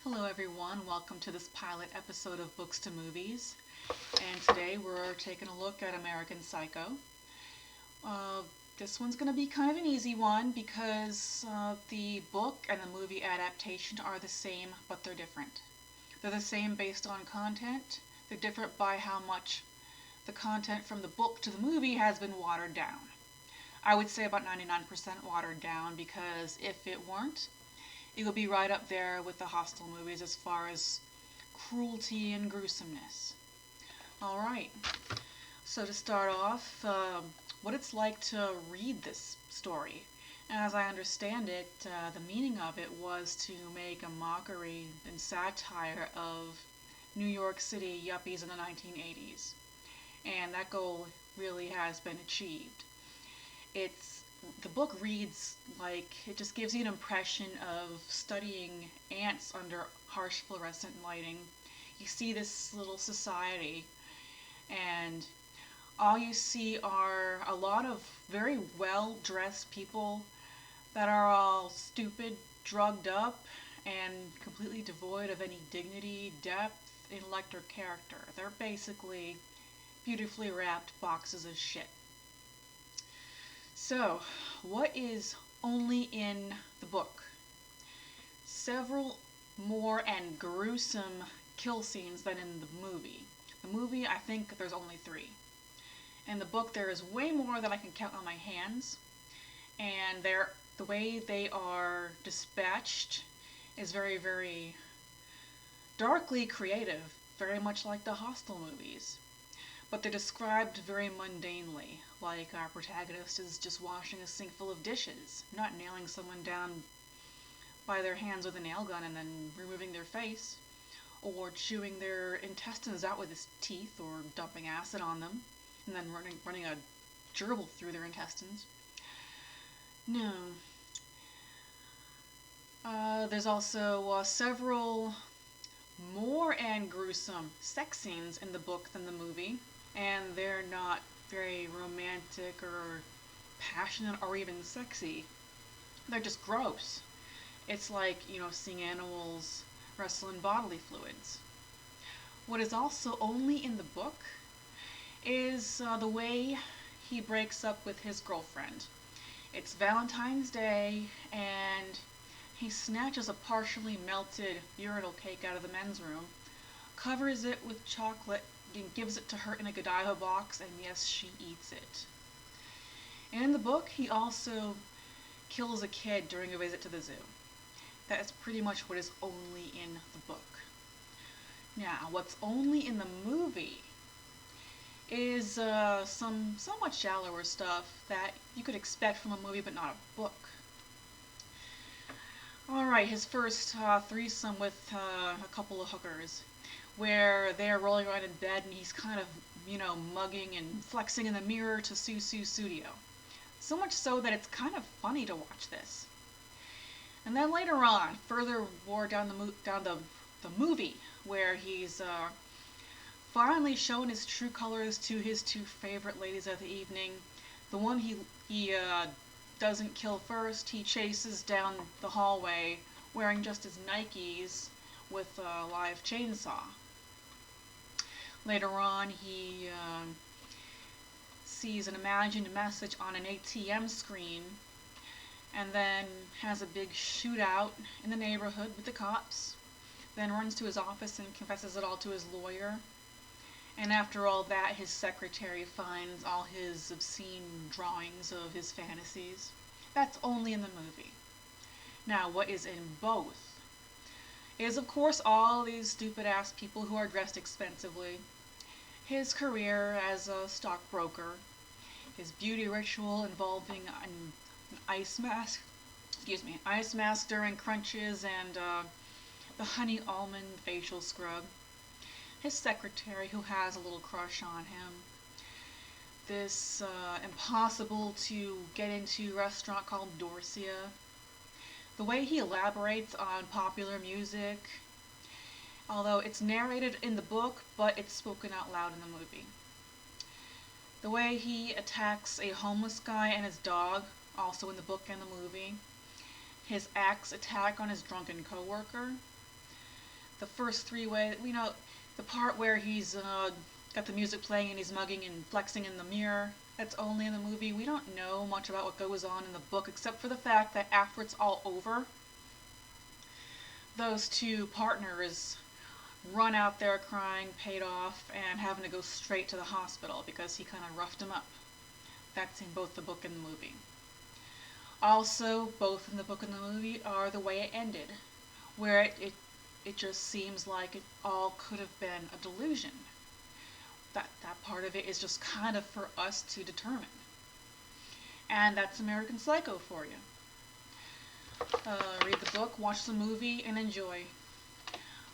Hello everyone, welcome to this pilot episode of Books to Movies. And today we're taking a look at American Psycho. Uh, this one's going to be kind of an easy one because the book and the movie adaptation are the same, but they're different. They're the same based on content, they're different by how much the content from the book to the movie has been watered down. I would say about 99% watered down because if it weren't, it would be right up there with the Hostel movies as far as cruelty and gruesomeness. Alright, so to start off, what it's like to read this story. As I understand it, the meaning of it was to make a mockery and satire of New York City yuppies in the 1980s. And that goal really has been achieved. The book reads like it just gives you an impression of studying ants under harsh fluorescent lighting. You see this little society, and all you see are a lot of very well dressed people that are all stupid, drugged up, and completely devoid of any dignity, depth, intellect, or character. They're basically beautifully wrapped boxes of shit. So, what is only in the book? Several more and gruesome kill scenes than in the movie. The movie, I think there's only 3. In the book, there is way more than I can count on my hands, and the way they are dispatched is very, very darkly creative, very much like the Hostel movies. But they're described very mundanely, like our protagonist is just washing a sink full of dishes, not nailing someone down by their hands with a nail gun and then removing their face, or chewing their intestines out with his teeth, or dumping acid on them, and then running a gerbil through their intestines. No. There's also several more and gruesome sex scenes in the book than the movie, and they're not very romantic or passionate or even sexy. They're just gross. It's like, seeing animals wrestle in bodily fluids. What is also only in the book is the way he breaks up with his girlfriend. It's Valentine's Day, and he snatches a partially melted urinal cake out of the men's room, covers it with chocolate, and gives it to her in a Godiva box, and yes, she eats it. And in the book, he also kills a kid during a visit to the zoo. That is pretty much what is only in the book. Now, what's only in the movie is some somewhat shallower stuff that you could expect from a movie but not a book. Alright, his first threesome with a couple of hookers, where they're rolling around in bed and he's kind of, mugging and flexing in the mirror to Susu Studio. So much so that it's kind of funny to watch this. And then later on, further more down the movie, where he's finally shown his true colors to his 2 favorite ladies of the evening. The one he doesn't kill first, he chases down the hallway wearing just his Nikes with a live chainsaw. Later on, he sees an imagined message on an ATM screen, and then has a big shootout in the neighborhood with the cops, then runs to his office and confesses it all to his lawyer. And after all that, his secretary finds all his obscene drawings of his fantasies. That's only in the movie. Now, what is in both is, of course, all these stupid-ass people who are dressed expensively, his career as a stockbroker, his beauty ritual involving an ice mask during crunches, and the honey almond facial scrub, his secretary who has a little crush on him, this impossible to get into restaurant called Dorsia, the way he elaborates on popular music, although it's narrated in the book, but it's spoken out loud in the movie. The way he attacks a homeless guy and his dog, also in the book and the movie. His axe attack on his drunken coworker. the first three ways, the part where he's got the music playing and he's mugging and flexing in the mirror, that's only in the movie. We don't know much about what goes on in the book except for the fact that after it's all over, those two partners run out there crying, paid off, and having to go straight to the hospital because he kind of roughed him up. That's in both the book and the movie. Also, both in the book and the movie are the way it ended, where it just seems like it all could have been a delusion. That part of it is just kind of for us to determine. And that's American Psycho for you. Read the book, watch the movie, and enjoy.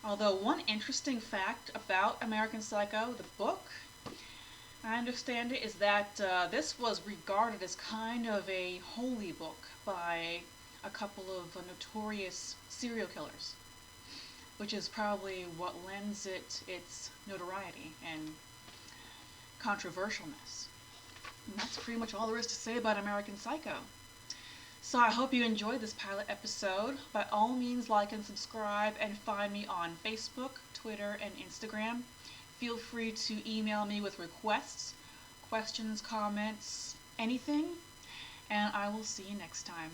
Although one interesting fact about American Psycho, the book, I understand it, is that this was regarded as kind of a holy book by a couple of notorious serial killers, which is probably what lends it its notoriety and controversialness. And that's pretty much all there is to say about American Psycho. So I hope you enjoyed this pilot episode. By all means, like and subscribe, and find me on Facebook, Twitter, and Instagram. Feel free to email me with requests, questions, comments, anything, and I will see you next time.